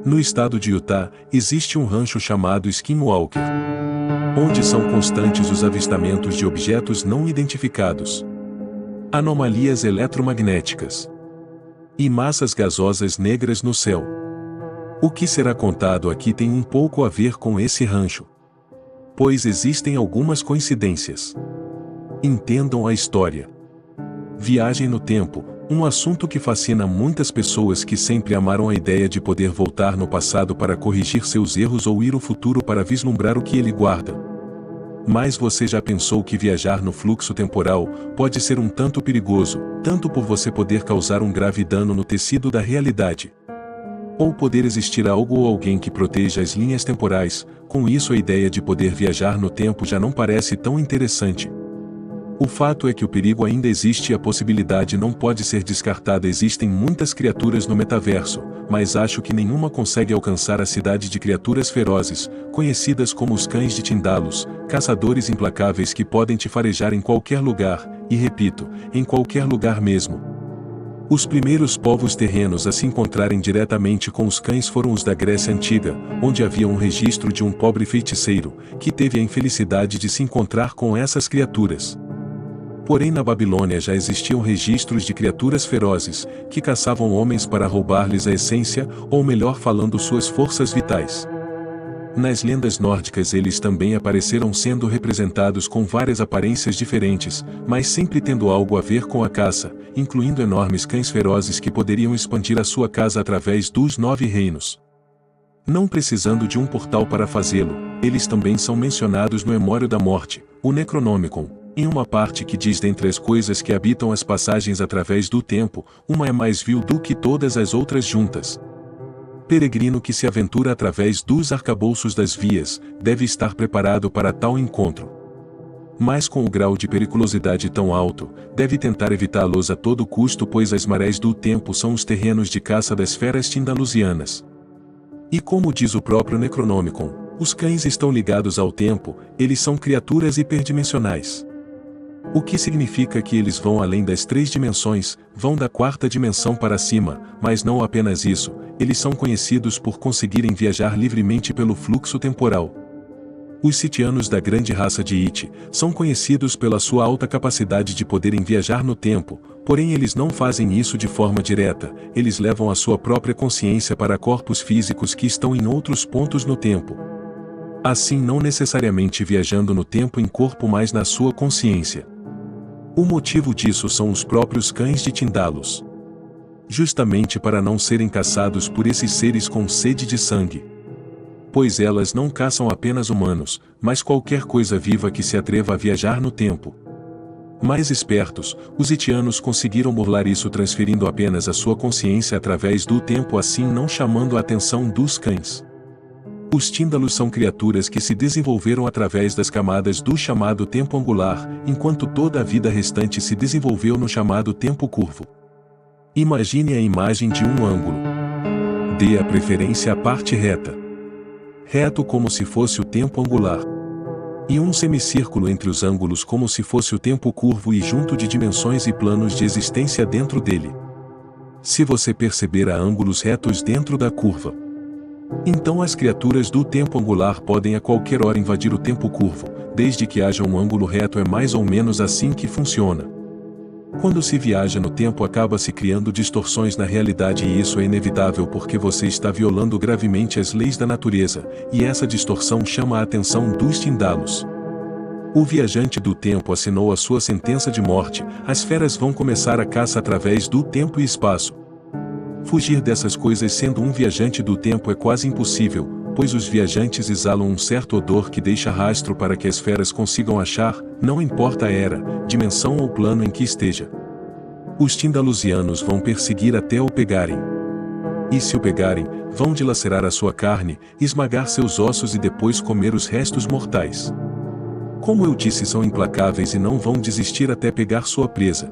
No estado de Utah, existe um rancho chamado Skinwalker, onde são constantes os avistamentos de objetos não identificados, anomalias eletromagnéticas e massas gasosas negras no céu. O que será contado aqui tem um pouco a ver com esse rancho, pois existem algumas coincidências. Entendam a história. Viagem no tempo, um assunto que fascina muitas pessoas que sempre amaram a ideia de poder voltar no passado para corrigir seus erros ou ir ao futuro para vislumbrar o que ele guarda. Mas você já pensou que viajar no fluxo temporal pode ser um tanto perigoso, tanto por você poder causar um grave dano no tecido da realidade, ou poder existir algo ou alguém que proteja as linhas temporais? Com isso a ideia de poder viajar no tempo já não parece tão interessante. O fato é que o perigo ainda existe e a possibilidade não pode ser descartada. Existem muitas criaturas no metaverso, mas acho que nenhuma consegue alcançar a cidade de criaturas ferozes, conhecidas como os cães de Tindalos, caçadores implacáveis que podem te farejar em qualquer lugar, e repito, em qualquer lugar mesmo. Os primeiros povos terrenos a se encontrarem diretamente com os cães foram os da Grécia Antiga, onde havia um registro de um pobre feiticeiro, que teve a infelicidade de se encontrar com essas criaturas. Porém na Babilônia já existiam registros de criaturas ferozes, que caçavam homens para roubar-lhes a essência, ou melhor falando suas forças vitais. Nas lendas nórdicas eles também apareceram sendo representados com várias aparências diferentes, mas sempre tendo algo a ver com a caça, incluindo enormes cães ferozes que poderiam expandir a sua casa através dos 9 reinos. Não precisando de um portal para fazê-lo, eles também são mencionados no Emório da Morte, o Necronomicon, em uma parte que diz: dentre as coisas que habitam as passagens através do tempo, uma é mais vil do que todas as outras juntas. Peregrino que se aventura através dos arcabouços das vias, deve estar preparado para tal encontro. Mas com o grau de periculosidade tão alto, deve tentar evitá-los a todo custo, pois as marés do tempo são os terrenos de caça das feras tindalusianas. E como diz o próprio Necronomicon, os cães estão ligados ao tempo, eles são criaturas hiperdimensionais. O que significa que eles vão além das 3 dimensões, vão da 4ª dimensão para cima, mas não apenas isso, eles são conhecidos por conseguirem viajar livremente pelo fluxo temporal. Os sitianos da grande raça de It são conhecidos pela sua alta capacidade de poderem viajar no tempo, porém eles não fazem isso de forma direta, eles levam a sua própria consciência para corpos físicos que estão em outros pontos no tempo. Assim não necessariamente viajando no tempo em corpo, mas na sua consciência. O motivo disso são os próprios cães de Tindalos. Justamente para não serem caçados por esses seres com sede de sangue. Pois elas não caçam apenas humanos, mas qualquer coisa viva que se atreva a viajar no tempo. Mais espertos, os itianos conseguiram burlar isso transferindo apenas a sua consciência através do tempo, assim não chamando a atenção dos cães. Os Tindalos são criaturas que se desenvolveram através das camadas do chamado tempo angular, enquanto toda a vida restante se desenvolveu no chamado tempo curvo. Imagine a imagem de um ângulo. Dê a preferência à parte reta. Reto como se fosse o tempo angular. E um semicírculo entre os ângulos como se fosse o tempo curvo e junto de dimensões e planos de existência dentro dele. Se você perceber há ângulos retos dentro da curva, então as criaturas do tempo angular podem a qualquer hora invadir o tempo curvo, desde que haja um ângulo reto. É mais ou menos assim que funciona. Quando se viaja no tempo acaba-se criando distorções na realidade, e isso é inevitável porque você está violando gravemente as leis da natureza, e essa distorção chama a atenção dos Tindalos. O viajante do tempo assinou a sua sentença de morte, as feras vão começar a caça através do tempo e espaço. Fugir dessas coisas sendo um viajante do tempo é quase impossível, pois os viajantes exalam um certo odor que deixa rastro para que as feras consigam achar, não importa a era, dimensão ou plano em que esteja. Os Tindalusianos vão perseguir até o pegarem. E se o pegarem, vão dilacerar a sua carne, esmagar seus ossos e depois comer os restos mortais. Como eu disse, são implacáveis e não vão desistir até pegar sua presa.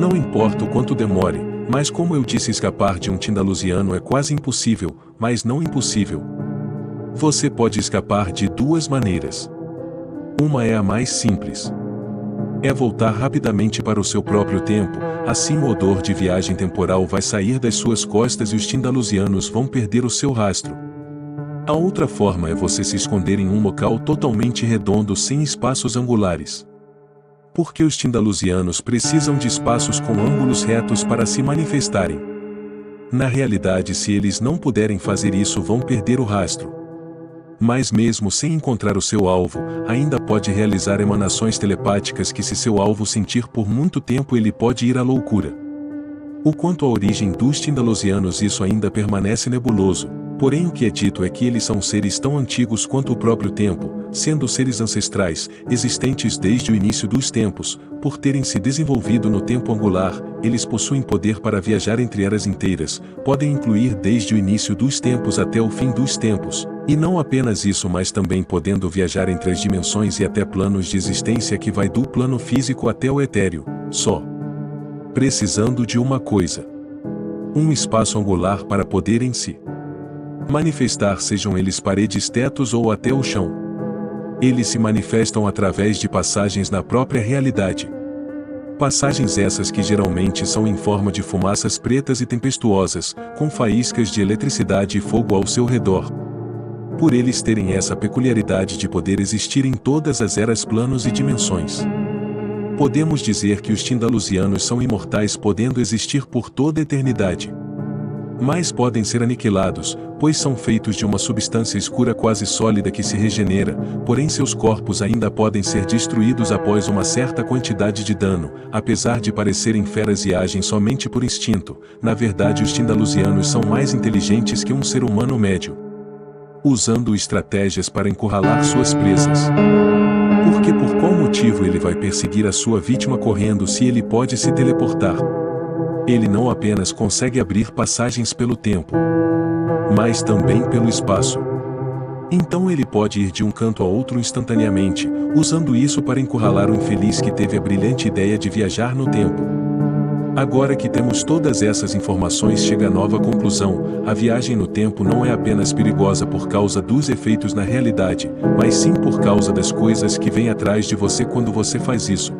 Não importa o quanto demore, mas como eu disse, escapar de um Tindalusiano é quase impossível, mas não impossível. Você pode escapar de 2 maneiras. Uma é a mais simples. É voltar rapidamente para o seu próprio tempo, assim o odor de viagem temporal vai sair das suas costas e os Tindalusianos vão perder o seu rastro. A outra forma é você se esconder em um local totalmente redondo sem espaços angulares. Porque os Tindalusianos precisam de espaços com ângulos retos para se manifestarem. Na realidade, se eles não puderem fazer isso, vão perder o rastro. Mas mesmo sem encontrar o seu alvo, ainda pode realizar emanações telepáticas que, se seu alvo sentir por muito tempo, ele pode ir à loucura. O quanto à origem dos Tindalusianos, isso ainda permanece nebuloso, porém o que é dito é que eles são seres tão antigos quanto o próprio tempo, sendo seres ancestrais, existentes desde o início dos tempos. Por terem se desenvolvido no tempo angular, eles possuem poder para viajar entre eras inteiras, podem incluir desde o início dos tempos até o fim dos tempos, e não apenas isso, mas também podendo viajar entre as dimensões e até planos de existência que vai do plano físico até o etéreo, só precisando de uma coisa: um espaço angular para poderem se manifestar, sejam eles paredes, tetos ou até o chão. Eles se manifestam através de passagens na própria realidade. Passagens essas que geralmente são em forma de fumaças pretas e tempestuosas, com faíscas de eletricidade e fogo ao seu redor. Por eles terem essa peculiaridade de poder existir em todas as eras, planos e dimensões, podemos dizer que os Tindalusianos são imortais, podendo existir por toda a eternidade. Mas podem ser aniquilados, pois são feitos de uma substância escura quase sólida que se regenera, porém seus corpos ainda podem ser destruídos após uma certa quantidade de dano. Apesar de parecerem feras e agem somente por instinto, na verdade os Tindalusianos são mais inteligentes que um ser humano médio, usando estratégias para encurralar suas presas. Porque por qual motivo ele vai perseguir a sua vítima correndo se ele pode se teleportar? Ele não apenas consegue abrir passagens pelo tempo, mas também pelo espaço. Então ele pode ir de um canto a outro instantaneamente, usando isso para encurralar o infeliz que teve a brilhante ideia de viajar no tempo. Agora que temos todas essas informações, chega a nova conclusão: a viagem no tempo não é apenas perigosa por causa dos efeitos na realidade, mas sim por causa das coisas que vêm atrás de você quando você faz isso.